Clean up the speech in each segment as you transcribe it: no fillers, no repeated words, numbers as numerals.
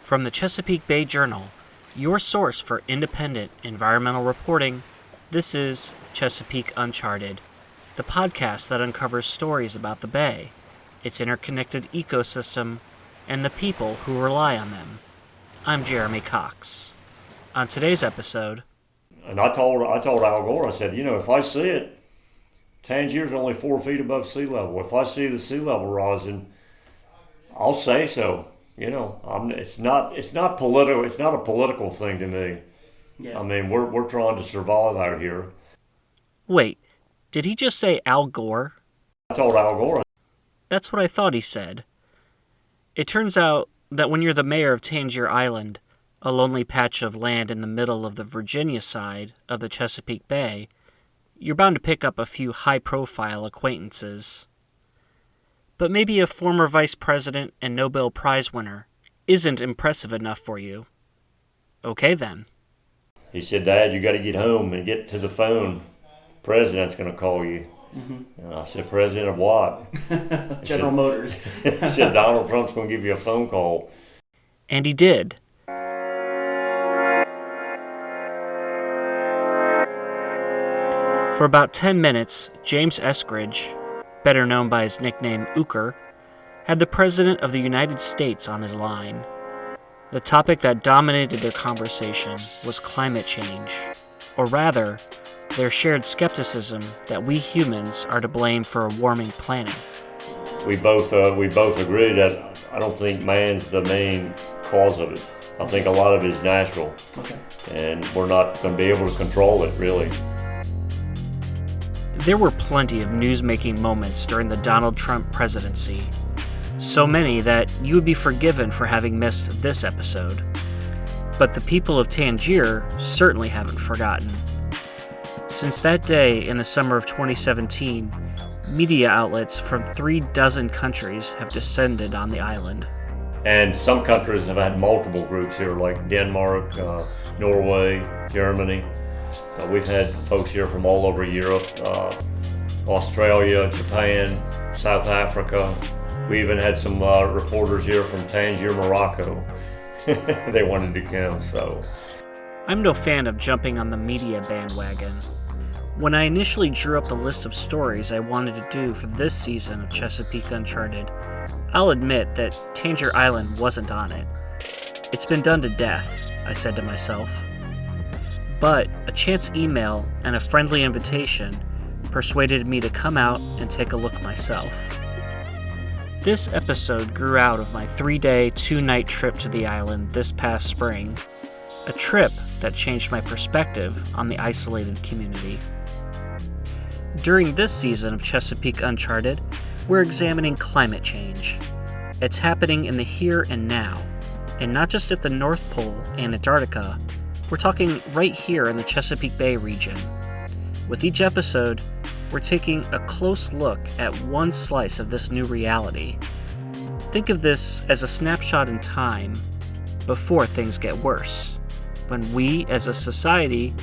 From the Chesapeake Bay Journal, your source for independent environmental reporting, this is Chesapeake Uncharted, the podcast that uncovers stories about the bay, its interconnected ecosystem, and the people who rely on them. I'm Jeremy Cox. On today's episode... And I told Al Gore, I said, if I see it, Tangier's only 4 feet above sea level. If I see the sea level rising, I'll say so. It's not political. It's not a political thing to me. Yeah. I mean, we're trying to survive out here. Wait, did he just say Al Gore? I told Al Gore. That's what I thought he said. It turns out that when you're the mayor of Tangier Island, a lonely patch of land in the middle of the Virginia side of the Chesapeake Bay, you're bound to pick up a few high-profile acquaintances. But maybe a former vice president and Nobel Prize winner isn't impressive enough for you. Okay, then. He said, Dad, you got to get home and get to the phone. The president's going to call you. Mm-hmm. And I said, President of what? General Motors. He said, Donald Trump's going to give you a phone call. And he did. For about 10 minutes, James Eskridge, better known by his nickname Ooker, had the President of the United States on his line. The topic that dominated their conversation was climate change, or rather, their shared skepticism that we humans are to blame for a warming planet. We both agree that I don't think man's the main cause of it. I think a lot of it is natural, and we're not going to be able to control it, really. There were plenty of news-making moments during the Donald Trump presidency. So many that you would be forgiven for having missed this episode. But the people of Tangier certainly haven't forgotten. Since that day in the summer of 2017, media outlets from 36 countries have descended on the island. And some countries have had multiple groups here, like Denmark, Norway, Germany. We've had folks here from all over Europe, Australia, Japan, South Africa. We even had some reporters here from Tangier, Morocco. They wanted to come, so. I'm no fan of jumping on the media bandwagon. When I initially drew up the list of stories I wanted to do for this season of Chesapeake Uncharted, I'll admit that Tangier Island wasn't on it. It's been done to death, I said to myself. But a chance email and a friendly invitation persuaded me to come out and take a look myself. This episode grew out of my 3-day, 2-night trip to the island this past spring, a trip that changed my perspective on the isolated community. During this season of Chesapeake Uncharted, we're examining climate change. It's happening in the here and now, and not just at the North Pole and Antarctica. We're talking right here in the Chesapeake Bay region. With each episode, we're taking a close look at one slice of this new reality. Think of this as a snapshot in time before things get worse, when we as a society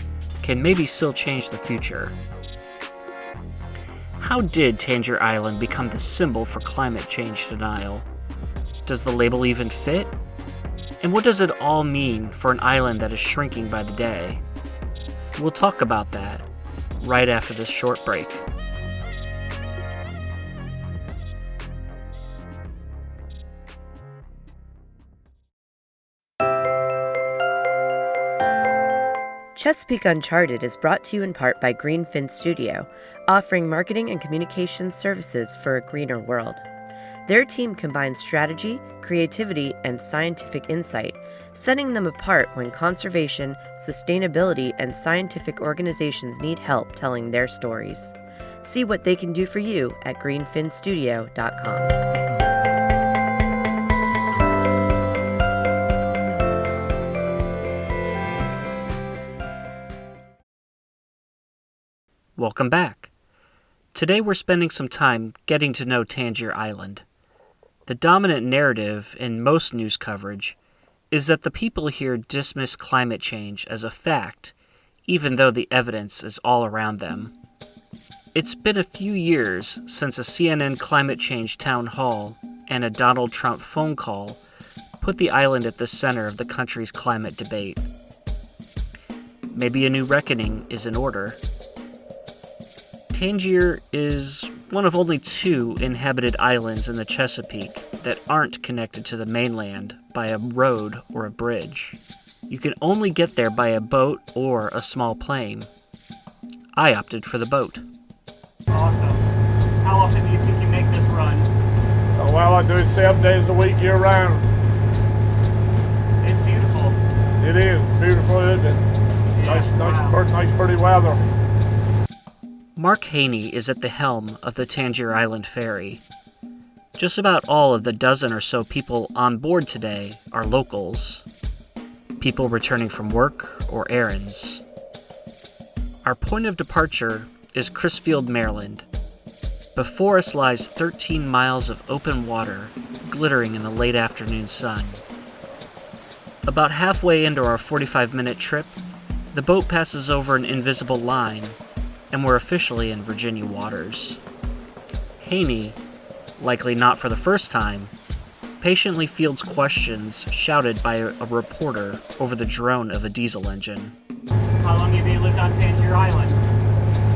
can maybe still change the future. How did Tangier Island become the symbol for climate change denial? Does the label even fit? And what does it all mean for an island that is shrinking by the day? We'll talk about that right after this short break. Chesapeake Uncharted is brought to you in part by Greenfin Studio, offering marketing and communications services for a greener world. Their team combines strategy, creativity, and scientific insight, setting them apart when conservation, sustainability, and scientific organizations need help telling their stories. See what they can do for you at greenfinstudio.com. Welcome back. Today we're spending some time getting to know Tangier Island. The dominant narrative in most news coverage is that the people here dismiss climate change as a fact, even though the evidence is all around them. It's been a few years since a CNN climate change town hall and a Donald Trump phone call, put the island at the center of the country's climate debate. Maybe a new reckoning is in order. Tangier is one of only 2 inhabited islands in the Chesapeake that aren't connected to the mainland by a road or a bridge. You can only get there by a boat or a small plane. I opted for the boat. Awesome. How often do you think you make this run? Well, I do it 7 days a week year round. It's beautiful. It is beautiful, isn't it? Yeah, Nice, pretty weather. Mark Haney is at the helm of the Tangier Island ferry. Just about all of the dozen or so people on board today are locals, people returning from work or errands. Our point of departure is Crisfield, Maryland. Before us lies 13 miles of open water glittering in the late afternoon sun. About halfway into our 45-minute trip, the boat passes over an invisible line, and we're officially in Virginia waters. Haney, likely not for the first time, patiently fields questions shouted by a reporter over the drone of a diesel engine. How long have you lived on Tangier Island?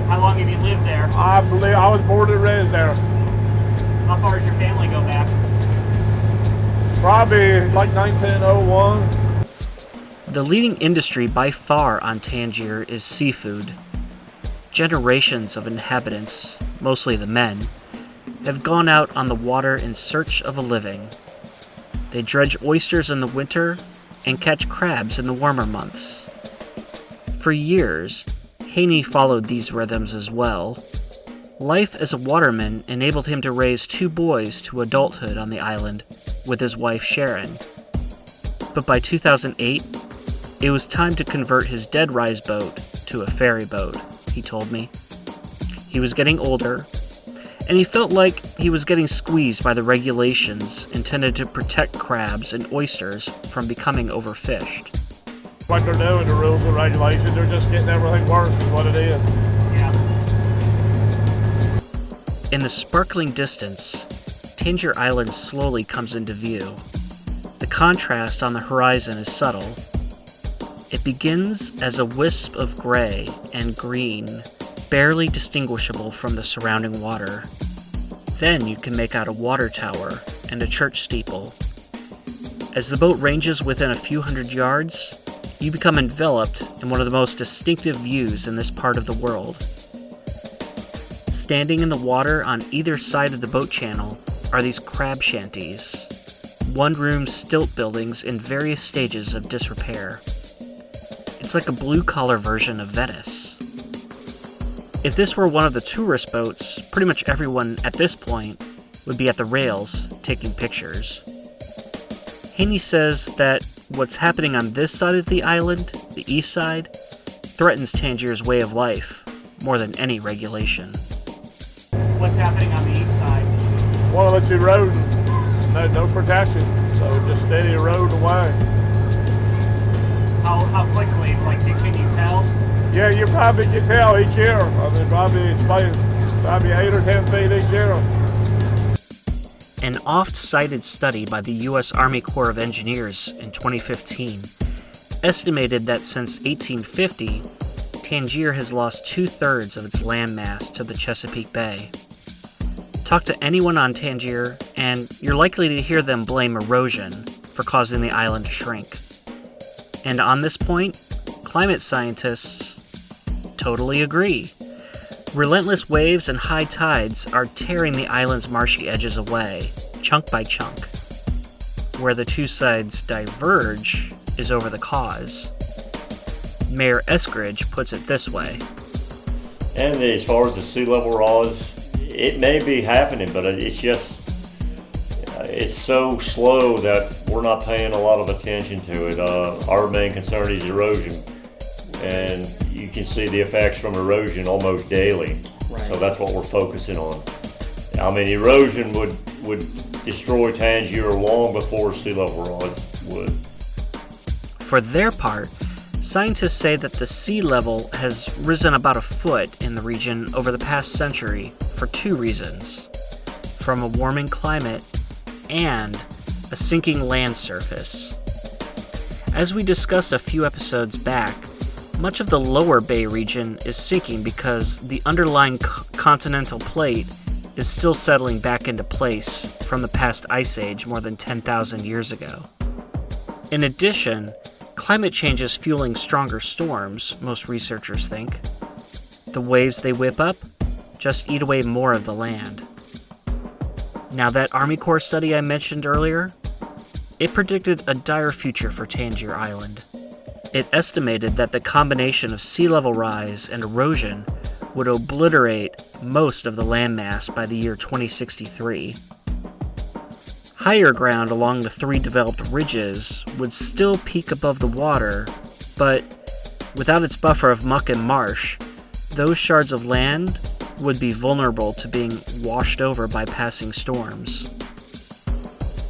How long have you lived there? I believe I was born and raised there. How far does your family go back? Probably like 1901. The leading industry by far on Tangier is seafood. Generations of inhabitants, mostly the men, have gone out on the water in search of a living. They dredge oysters in the winter and catch crabs in the warmer months. For years, Haney followed these rhythms as well. Life as a waterman enabled him to raise 2 boys to adulthood on the island with his wife Sharon. But by 2008, it was time to convert his dead rise boat to a ferry boat, he told me. He was getting older, and he felt like he was getting squeezed by the regulations intended to protect crabs and oysters from becoming overfished. What they're doing, the rules and regulations, they're just getting everything worse than what it is. Yeah. In the sparkling distance, Tangier Island slowly comes into view. The contrast on the horizon is subtle. It begins as a wisp of gray and green, barely distinguishable from the surrounding water. Then you can make out a water tower and a church steeple. As the boat ranges within a few hundred yards, you become enveloped in one of the most distinctive views in this part of the world. Standing in the water on either side of the boat channel are these crab shanties, one-room stilt buildings in various stages of disrepair. It's like a blue-collar version of Venice. If this were one of the tourist boats, pretty much everyone at this point would be at the rails taking pictures. Haney says that what's happening on this side of the island, the east side, threatens Tangier's way of life more than any regulation. What's happening on the east side? Well, it's eroding. No protection, so just steady eroding away. How quickly? Like, can you tell? Yeah, you probably can tell each year. I mean, probably 8 or 10 feet each year. An oft-cited study by the U.S. Army Corps of Engineers in 2015 estimated that since 1850, Tangier has lost 2/3 of its landmass to the Chesapeake Bay. Talk to anyone on Tangier, and you're likely to hear them blame erosion for causing the island to shrink. And on this point, climate scientists totally agree. Relentless waves and high tides are tearing the island's marshy edges away, chunk by chunk. Where the two sides diverge is over the cause. Mayor Eskridge puts it this way. And as far as the sea level rise, it may be happening, but it's just, it's so slow that we're not paying a lot of attention to it. Our main concern is erosion, and you can see the effects from erosion almost daily. Right. So that's what we're focusing on. I mean, erosion would destroy Tangier long before sea level rise would. For their part, scientists say that the sea level has risen about a foot in the region over the past century for two reasons: from a warming climate and a sinking land surface. As we discussed a few episodes back, much of the lower Bay region is sinking because the underlying continental plate is still settling back into place from the past ice age more than 10,000 years ago. In addition, climate change is fueling stronger storms, most researchers think. The waves they whip up just eat away more of the land. Now, that Army Corps study I mentioned earlier, it predicted a dire future for Tangier Island. It estimated that the combination of sea level rise and erosion would obliterate most of the landmass by the year 2063. Higher ground along the 3 developed ridges would still peak above the water, but without its buffer of muck and marsh, those shards of land would be vulnerable to being washed over by passing storms.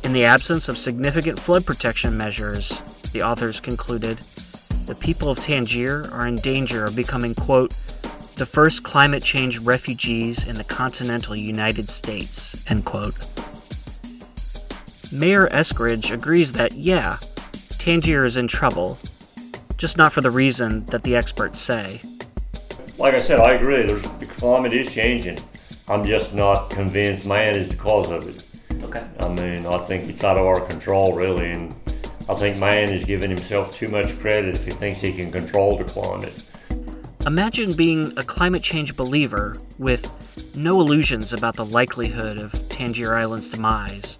In the absence of significant flood protection measures, the authors concluded, the people of Tangier are in danger of becoming, quote, the first climate change refugees in the continental United States, end quote. Mayor Eskridge agrees that, yeah, Tangier is in trouble, just not for the reason that the experts say. Like I said, I agree. The climate is changing. I'm just not convinced man is the cause of it. Okay. I mean, I think it's out of our control, really, and I think man is giving himself too much credit if he thinks he can control the climate. Imagine being a climate change believer with no illusions about the likelihood of Tangier Island's demise,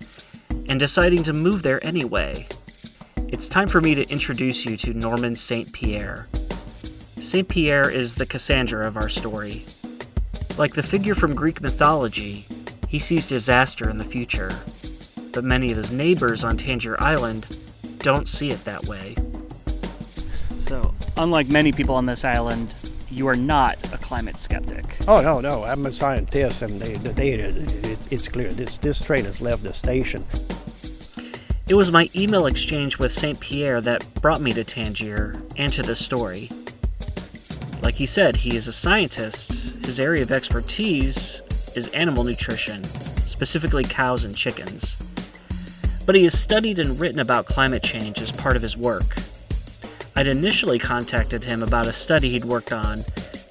and deciding to move there anyway. It's time for me to introduce you to Norman St. Pierre. St. Pierre is the Cassandra of our story. Like the figure from Greek mythology, he sees disaster in the future, but many of his neighbors on Tangier Island don't see it that way. So, unlike many people on this island, you are not a climate skeptic. Oh, no, I'm a scientist, and the data, it's clear. This train has left the station. It was my email exchange with St. Pierre that brought me to Tangier and to this story. Like he said, he is a scientist. His area of expertise is animal nutrition, specifically cows and chickens. But he has studied and written about climate change as part of his work. I'd initially contacted him about a study he'd worked on,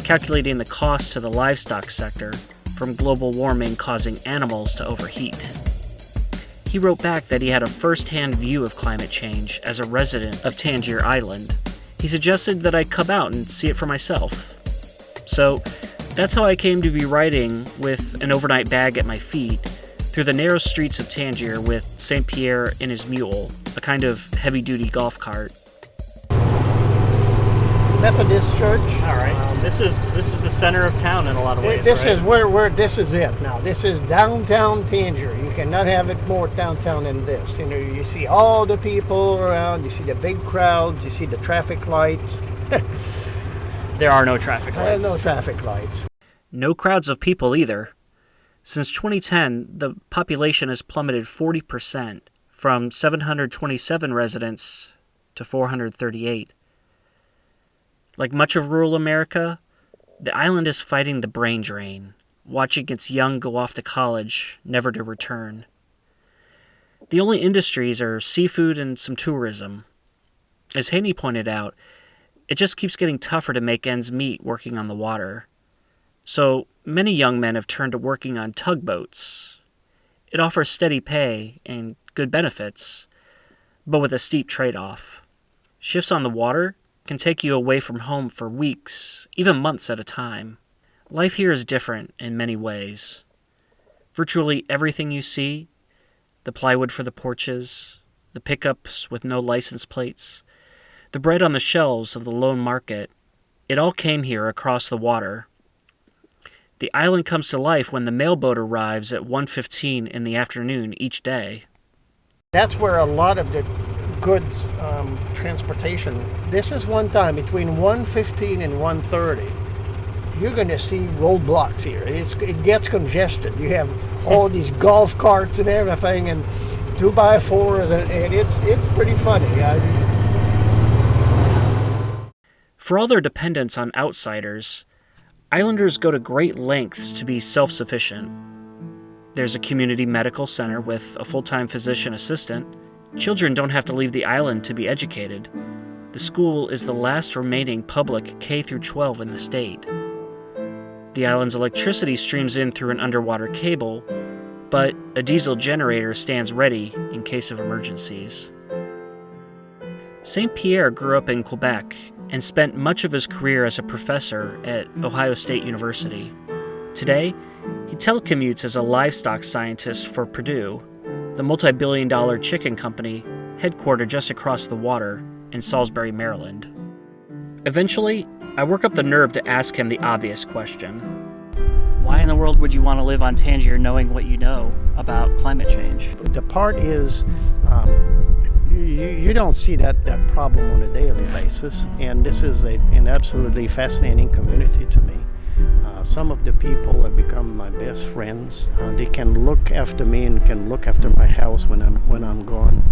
calculating the cost to the livestock sector from global warming causing animals to overheat. He wrote back that he had a first-hand view of climate change as a resident of Tangier Island. He suggested that I come out and see it for myself. So that's how I came to be riding with an overnight bag at my feet through the narrow streets of Tangier with St. Pierre in his mule, a kind of heavy-duty golf cart. Methodist Church. All right. This is the center of town in a lot of ways. This right? is where this is it now. This is downtown Tangier. You cannot have it more downtown than this. You know, you see all the people around. You see the big crowds. You see the traffic lights. There are no traffic lights. No traffic lights. No crowds of people either. Since 2010, the population has plummeted 40%, from 727 residents to 438. Like much of rural America, the island is fighting the brain drain, watching its young go off to college, never to return. The only industries are seafood and some tourism. As Haney pointed out, it just keeps getting tougher to make ends meet working on the water. So many young men have turned to working on tugboats. It offers steady pay and good benefits, but with a steep trade-off. Shifts on the water can take you away from home for weeks, even months at a time. Life here is different in many ways. Virtually everything you see, the plywood for the porches, the pickups with no license plates, the bread on the shelves of the lone market, it all came here across the water. The island comes to life when the mailboat arrives at 1:15 in the afternoon each day. That's where a lot of the goods transportation. This is one time between 1:15 and 1:30. You're going to see roadblocks here. It gets congested. You have all these golf carts and everything, and 2x4s, and it's pretty funny. For all their dependence on outsiders, islanders go to great lengths to be self-sufficient. There's a community medical center with a full-time physician assistant. Children don't have to leave the island to be educated. The school is the last remaining public K-12 in the state. The island's electricity streams in through an underwater cable, but a diesel generator stands ready in case of emergencies. St. Pierre grew up in Quebec and spent much of his career as a professor at Ohio State University. Today, he telecommutes as a livestock scientist for Purdue, the multi-billion-dollar chicken company headquartered just across the water in Salisbury, Maryland. Eventually, I work up the nerve to ask him the obvious question. Why in the world would you want to live on Tangier knowing what you know about climate change? The part is, you don't see that problem on a daily basis, and this is an absolutely fascinating community to me. Some of the people have become my best friends. They can look after me and can look after my house when I'm gone.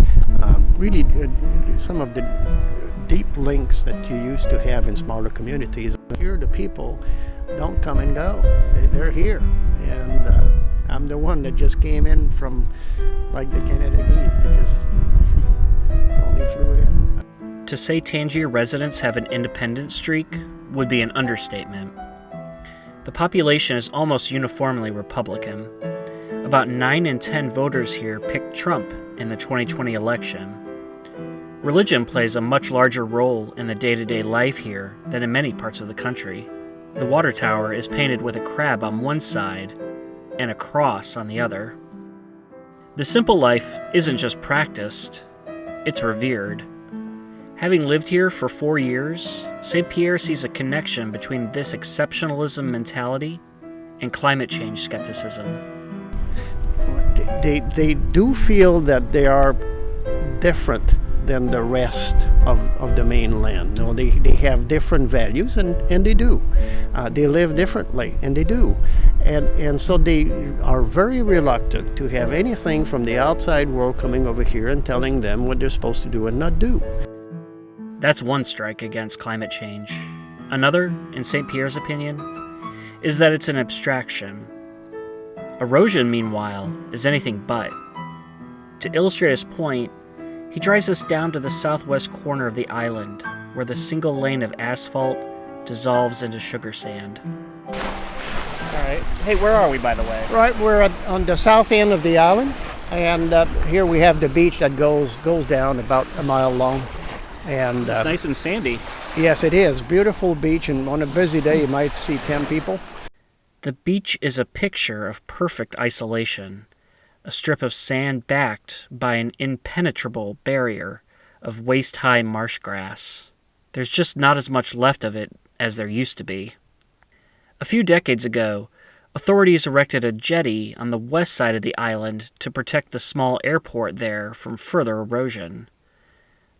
Really, some of the deep links that you used to have in smaller communities. Here, the people don't come and go. They're here, and I'm the one that just came in from, like the Canada Geese. They just slowly flew in. To say Tangier residents have an independent streak would be an understatement. The population is almost uniformly Republican. About 9 in 10 voters here picked Trump in the 2020 election. Religion plays a much larger role in the day-to-day life here than in many parts of the country. The water tower is painted with a crab on one side and a cross on the other. The simple life isn't just practiced, it's revered. Having lived here for 4 years, St. Pierre sees a connection between this exceptionalism mentality and climate change skepticism. They do feel that they are different than the rest of the mainland. You know, they have different values, and they do. They live differently, and they do. And so they are very reluctant to have anything from the outside world coming over here and telling them what they're supposed to do and not do. That's one strike against climate change. Another, in St. Pierre's opinion, is that it's an abstraction. Erosion, meanwhile, is anything but. To illustrate his point, he drives us down to the southwest corner of the island, where the single lane of asphalt dissolves into sugar sand. All right. Hey, where are we, by the way? Right, we're on the south end of the island, and here we have the beach that goes down about a mile long. And It's nice and sandy. Yes, it is. Beautiful beach, and on a busy day you might see 10 people. The beach is a picture of perfect isolation, a strip of sand backed by an impenetrable barrier of waist-high marsh grass. There's just not as much left of it as there used to be. A few decades ago, authorities erected a jetty on the west side of the island to protect the small airport there from further erosion.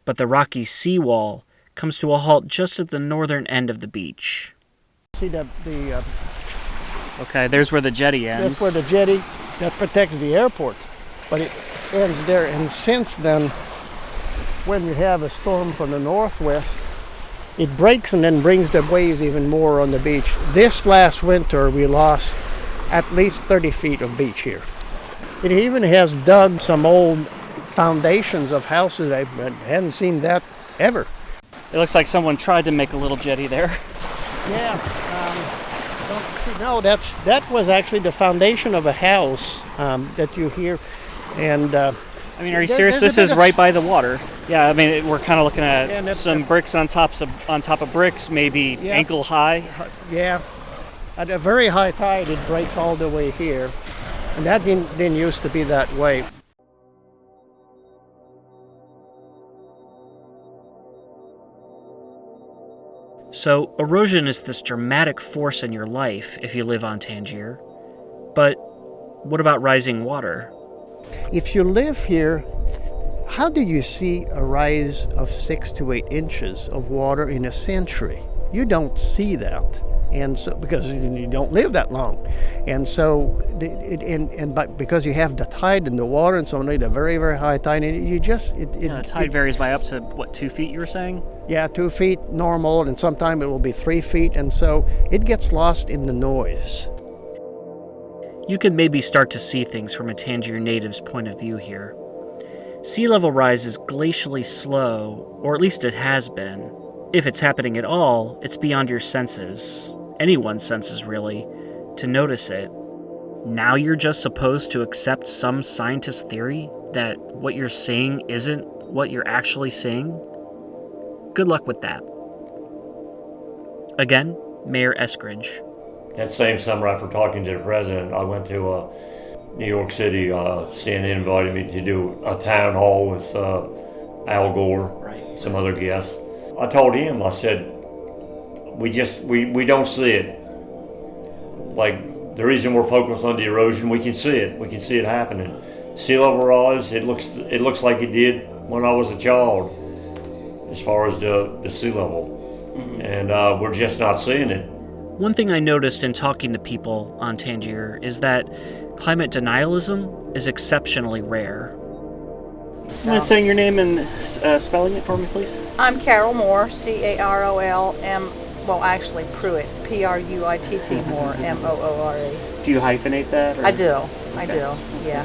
But the rocky seawall comes to a halt just at the northern end of the beach. See that Okay, there's where the jetty ends. that's where the jetty that protects the airport, but it ends there. And since then, when you have a storm from the northwest, it breaks and then brings the waves even more on the beach. This last winter, we lost at least 30 feet of beach here. It even has dug some old foundations of houses. I hadn't seen that ever. It looks like someone tried to make a little jetty there. Yeah. No, that was actually the foundation of a house that you hear. And I mean, are you There- serious? there's This a bit is of right by the water. Yeah, I mean, we're kind of looking Yeah, and at that's- some bricks on top of bricks, maybe Yeah. ankle high. yeah, at a very high tide, it breaks all the way here. And that didn't used to be that way. So, erosion is this dramatic force in your life if you live on Tangier. But what about rising water? If you live here, how do you see a rise of 6 to 8 inches of water in a century? You don't see that, and so because you don't live that long, and so but because you have the tide and the water and so on, the very very high tide, and you just The tide varies by up to, 2 feet, you were saying? Yeah, 2 feet normal, and sometimes it will be 3 feet, and so it gets lost in the noise. You could maybe start to see things from a Tangier native's point of view here. Sea level rise is glacially slow, or at least it has been. If it's happening at all, it's beyond your senses, anyone's senses really, to notice it. Now you're just supposed to accept some scientist theory that what you're seeing isn't what you're actually seeing? Good luck with that. Again, Mayor Eskridge. That same summer after talking to the president, I went to New York City. CNN invited me to do a town hall with Al Gore, some other guests. I told him, I said, we don't see it. Like, the reason we're focused on the erosion, we can see it. We can see it happening. Sea level rise, it looks like it did when I was a child, as far as the sea level. Mm-hmm. And we're just not seeing it. One thing I noticed in talking to people on Tangier is that climate denialism is exceptionally rare. You mind saying your name and spelling it for me, please? I'm Carol Moore, C-A-R-O-L-M, well, actually Pruitt, P-R-U-I-T-T Moore, M-O-O-R-E. Do you hyphenate that? Or? I do, yeah.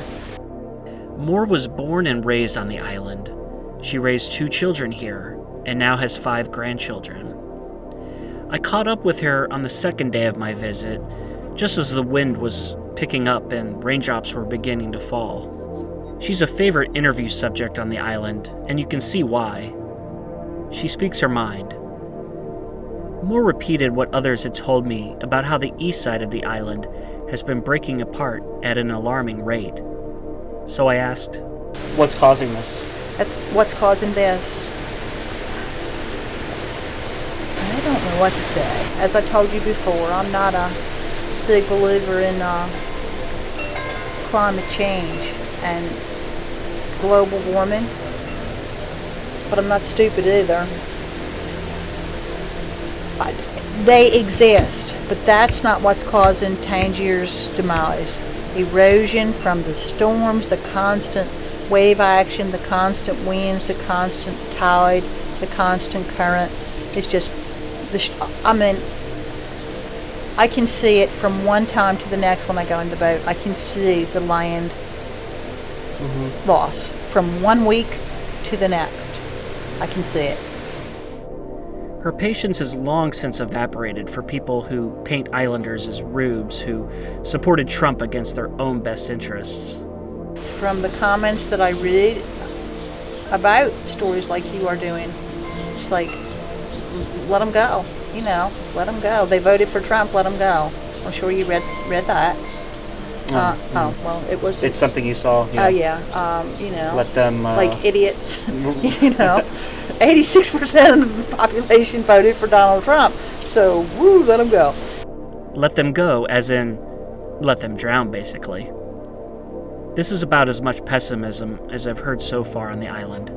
Moore was born and raised on the island. She raised 2 children here, and now has 5 grandchildren. I caught up with her on the second day of my visit, just as the wind was picking up and raindrops were beginning to fall. She's a favorite interview subject on the island, and you can see why. She speaks her mind. Moore repeated what others had told me about how the east side of the island has been breaking apart at an alarming rate. So I asked, "What's causing this?" What's causing this? I don't know what to say. As I told you before, I'm not a big believer in climate change and global warming, but I'm not stupid either. They exist, but that's not what's causing Tangier's demise. Erosion from the storms, the constant wave action, the constant winds, the constant tide, the constant current. It's just, I can see it from one time to the next when I go in the boat. I can see the land loss from one week to the next. I can see it. her patience has long since evaporated for people who paint islanders as rubes who supported Trump against their own best interests. From the comments that I read about stories like you are doing, it's like, let them go, let them go. They voted for Trump, let them go. I'm sure you read that. Well, it was... It's something you saw. Yeah. Oh, yeah. Let them... like idiots, 86% of the population voted for Donald Trump. So, woo, let them go. Let them go, as in, let them drown, basically. This is about as much pessimism as I've heard so far on the island.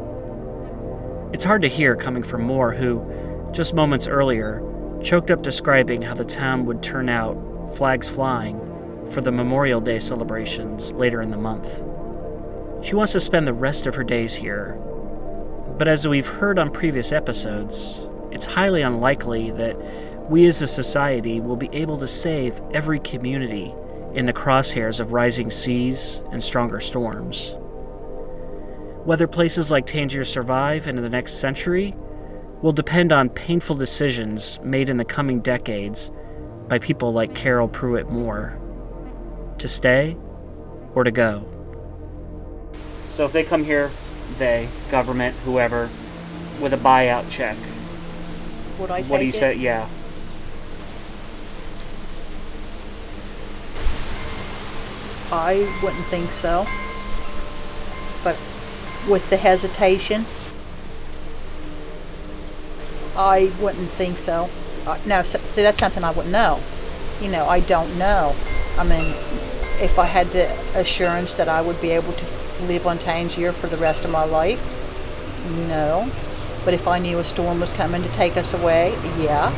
It's hard to hear coming from Moore, who, just moments earlier, choked up describing how the town would turn out, flags flying, for the Memorial Day celebrations later in the month. She wants to spend the rest of her days here, but as we've heard on previous episodes, it's highly unlikely that we as a society will be able to save every community in the crosshairs of rising seas and stronger storms. Whether places like Tangier survive into the next century will depend on painful decisions made in the coming decades by people like Carol Pruitt Moore. To stay or to go. So if they come here, they, government, whoever, with a buyout check, Would I take what do you it? say? Yeah. I wouldn't think so. But with the hesitation, I wouldn't think so. No, see, that's something I wouldn't know. I don't know. I mean, if I had the assurance that I would be able to live on Tangier for the rest of my life, no. But if I knew a storm was coming to take us away, yeah.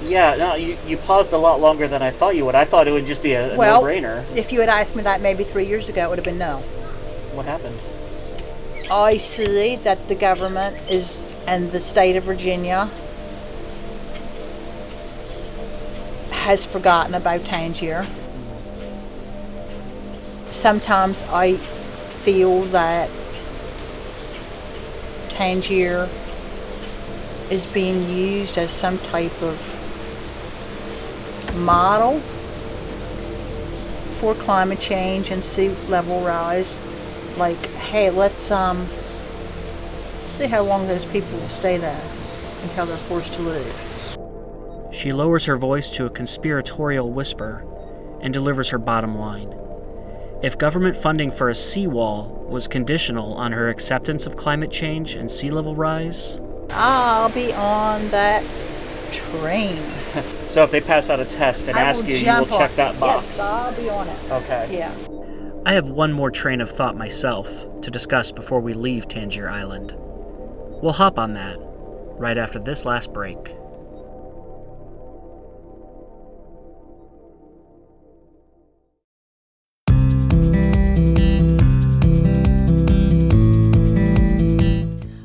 Yeah, no, you paused a lot longer than I thought you would. I thought it would just be a no-brainer. If you had asked me that maybe 3 years ago, it would have been no. What happened? I see that the government and the state of Virginia has forgotten about Tangier. sometimes I feel that Tangier is being used as some type of model for climate change and sea level rise. Like, hey, let's see how long those people will stay there until they're forced to leave. She lowers her voice to a conspiratorial whisper and delivers her bottom line. If government funding for a seawall was conditional on her acceptance of climate change and sea level rise, I'll be on that train. So if they pass out a test and ask you, you will check that box. Yes, I'll be on it. Okay. Yeah. I have one more train of thought myself to discuss before we leave Tangier Island. We'll hop on that right after this last break.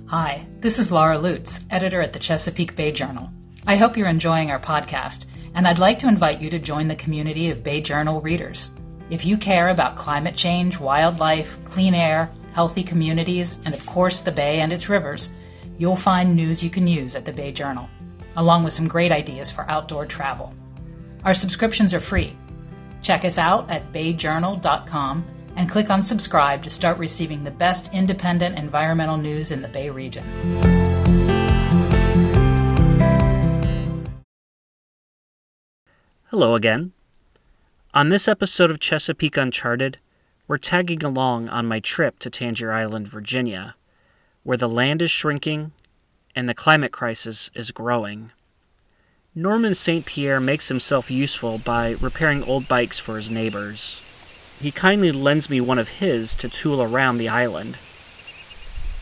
Hi, this is Laura Lutz, editor at the Chesapeake Bay Journal. I hope you're enjoying our podcast, and I'd like to invite you to join the community of Bay Journal readers. If you care about climate change, wildlife, clean air, healthy communities, and of course the Bay and its rivers, you'll find news you can use at the Bay Journal, along with some great ideas for outdoor travel. Our subscriptions are free. Check us out at bayjournal.com and click on subscribe to start receiving the best independent environmental news in the Bay region. Hello again. On this episode of Chesapeake Uncharted, we're tagging along on my trip to Tangier Island, Virginia, where the land is shrinking and the climate crisis is growing. Norman St. Pierre makes himself useful by repairing old bikes for his neighbors. He kindly lends me one of his to tool around the island.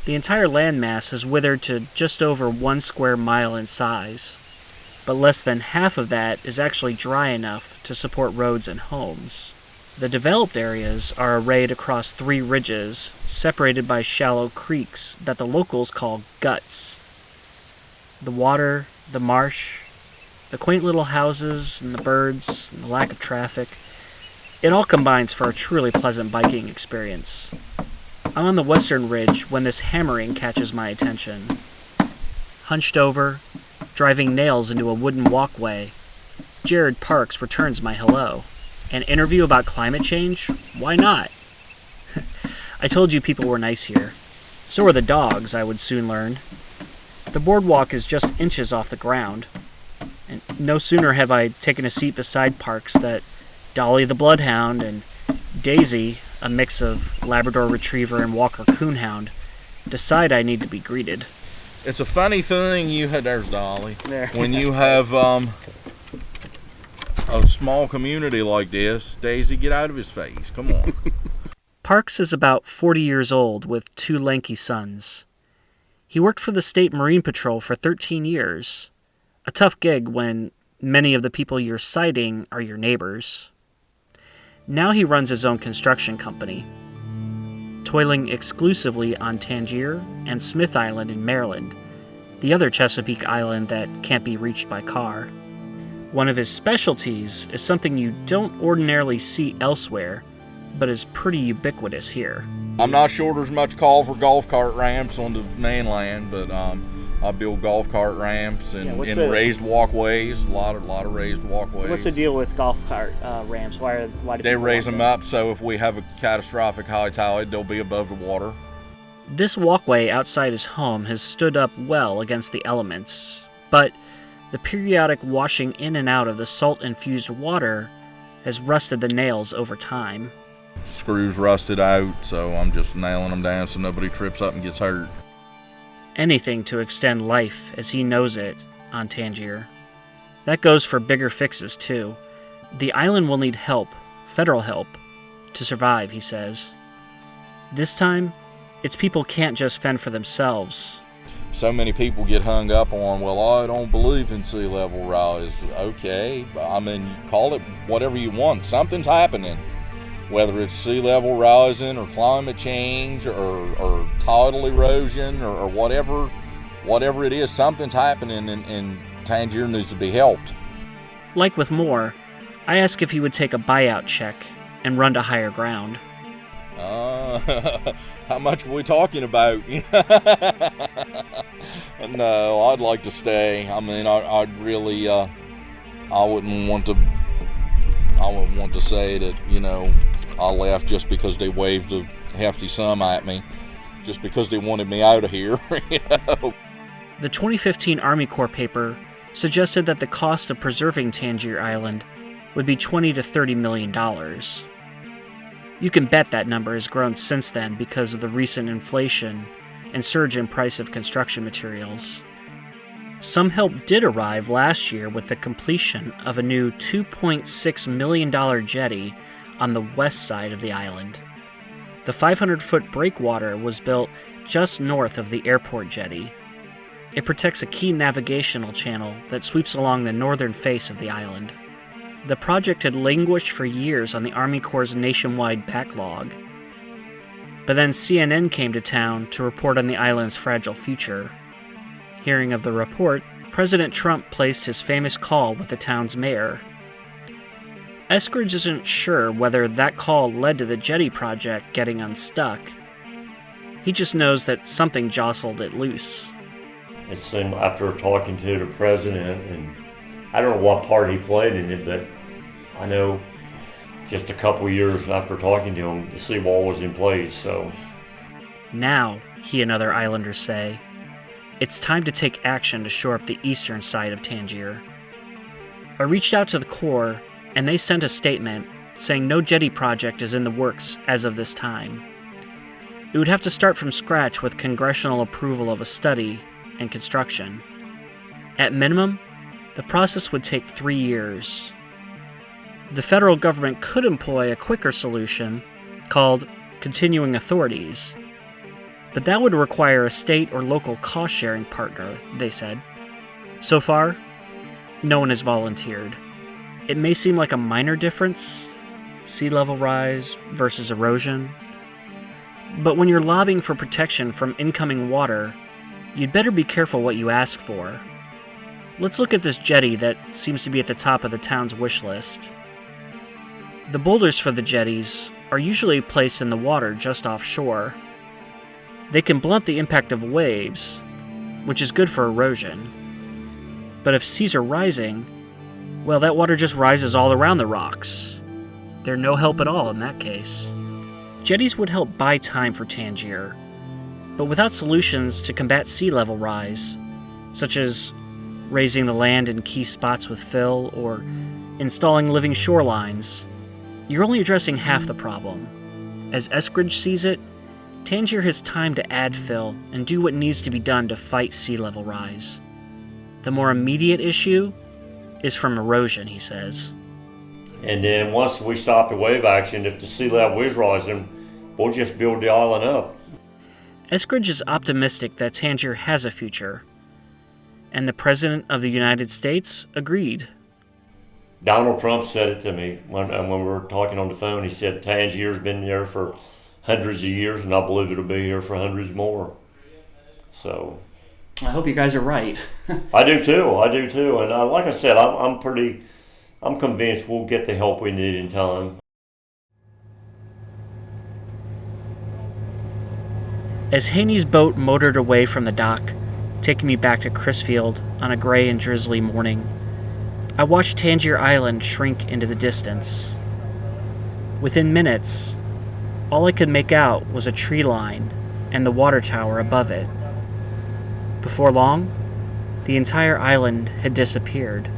The entire landmass has withered to just over 1 square mile in size, but less than half of that is actually dry enough to support roads and homes. The developed areas are arrayed across 3 ridges, separated by shallow creeks that the locals call guts. The water, the marsh, the quaint little houses, and the birds, and the lack of traffic, it all combines for a truly pleasant biking experience. I'm on the western ridge when this hammering catches my attention. Hunched over, driving nails into a wooden walkway, Jared Parks returns my hello. An interview about climate change? Why not? I told you people were nice here. So are the dogs, I would soon learn. The boardwalk is just inches off the ground. And no sooner have I taken a seat beside Parks that Dolly the Bloodhound and Daisy, a mix of Labrador Retriever and Walker Coonhound, decide I need to be greeted. It's a funny thing there's Dolly. There. When you have a small community like this, Daisy, get out of his face. Come on. Parks is about 40 years old with 2 lanky sons. He worked for the State Marine Patrol for 13 years. A tough gig when many of the people you're sighting are your neighbors. Now he runs his own construction company, toiling exclusively on Tangier and Smith Island in Maryland, the other Chesapeake island that can't be reached by car. One of his specialties is something you don't ordinarily see elsewhere, but is pretty ubiquitous here. I'm not sure there's much call for golf cart ramps on the mainland, but I build golf cart ramps and raised walkways. A lot of raised walkways. What's the deal with golf cart ramps? Why do they people raise want them up so if we have a catastrophic high tide, they'll be above the water? This walkway outside his home has stood up well against the elements, but the periodic washing in and out of the salt-infused water has rusted the nails over time. Screws rusted out, so I'm just nailing them down so nobody trips up and gets hurt. Anything to extend life as he knows it on Tangier. That goes for bigger fixes too. The island will need help, federal help, to survive, he says. This time, its people can't just fend for themselves. So many people get hung up on, well, I don't believe in sea level rise. Okay, I mean, call it whatever you want. Something's happening. Whether it's sea level rising or climate change or tidal erosion or whatever it is, something's happening and Tangier needs to be helped. Like with Moore, I ask if he would take a buyout check and run to higher ground. How much are we talking about? No, I'd like to stay. I mean, I'd really, I wouldn't want to say that, I left just because they waved a hefty sum at me, just because they wanted me out of here. The 2015 Army Corps paper suggested that the cost of preserving Tangier Island would be $20 to $30 million. You can bet that number has grown since then because of the recent inflation and surge in price of construction materials. Some help did arrive last year with the completion of a new $2.6 million jetty on the west side of the island. The 500-foot breakwater was built just north of the airport jetty. It protects a key navigational channel that sweeps along the northern face of the island. The project had languished for years on the Army Corps' nationwide backlog. But then CNN came to town to report on the island's fragile future. Hearing of the report, President Trump placed his famous call with the town's mayor. Eskridge isn't sure whether that call led to the jetty project getting unstuck. He just knows that something jostled it loose. It seemed after talking to the president, and I don't know what part he played in it, but I know just a couple years after talking to him, the seawall was in place, so. Now, he and other islanders say, it's time to take action to shore up the eastern side of Tangier. I reached out to the Corps, and they sent a statement saying no jetty project is in the works as of this time. It would have to start from scratch with congressional approval of a study and construction. At minimum, the process would take 3 years. The federal government could employ a quicker solution called continuing authorities, but that would require a state or local cost-sharing partner, they said. So far, no one has volunteered. It may seem like a minor difference, sea level rise versus erosion, but when you're lobbying for protection from incoming water, you'd better be careful what you ask for. Let's look at this jetty that seems to be at the top of the town's wish list. The boulders for the jetties are usually placed in the water just offshore. They can blunt the impact of waves, which is good for erosion. But if seas are rising, well, that water just rises all around the rocks. They're no help at all in that case. Jetties would help buy time for Tangier, but without solutions to combat sea level rise, such as raising the land in key spots with fill or installing living shorelines, you're only addressing half the problem. As Eskridge sees it, Tangier has time to add fill and do what needs to be done to fight sea level rise. The more immediate issue is from erosion, he says. And then once we stop the wave action, if the sea level is rising, we'll just build the island up. Eskridge is optimistic that Tangier has a future, and the President of the United States agreed. Donald Trump said it to me when we were talking on the phone. He said Tangier's been there for hundreds of years, and I believe it'll be here for hundreds more. So I hope you guys are right. I do too. And like I said, I'm convinced we'll get the help we need in time. As Haney's boat motored away from the dock, taking me back to Crisfield on a gray and drizzly morning, I watched Tangier Island shrink into the distance. Within minutes, all I could make out was a tree line and the water tower above it. Before long, the entire island had disappeared,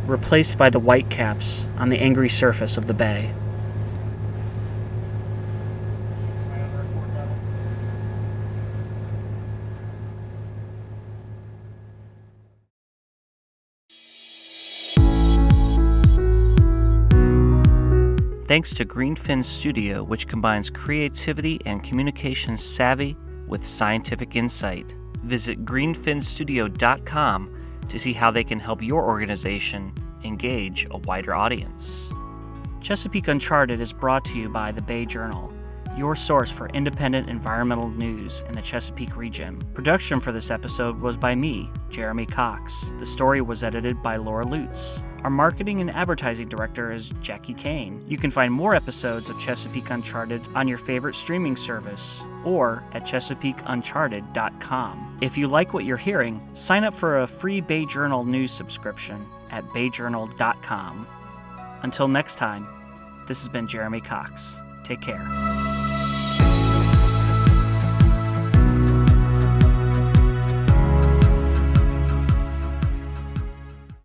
replaced by the white caps on the angry surface of the bay. Thanks to Greenfin Studio, which combines creativity and communications savvy with scientific insight. Visit greenfinstudio.com to see how they can help your organization engage a wider audience. Chesapeake Uncharted is brought to you by the Bay Journal, your source for independent environmental news in the Chesapeake region. Production for this episode was by me, Jeremy Cox. The story was edited by Laura Lutz. Our marketing and advertising director is Jackie Kane. You can find more episodes of Chesapeake Uncharted on your favorite streaming service or at ChesapeakeUncharted.com. If you like what you're hearing, sign up for a free Bay Journal news subscription at BayJournal.com. Until next time, this has been Jeremy Cox. Take care.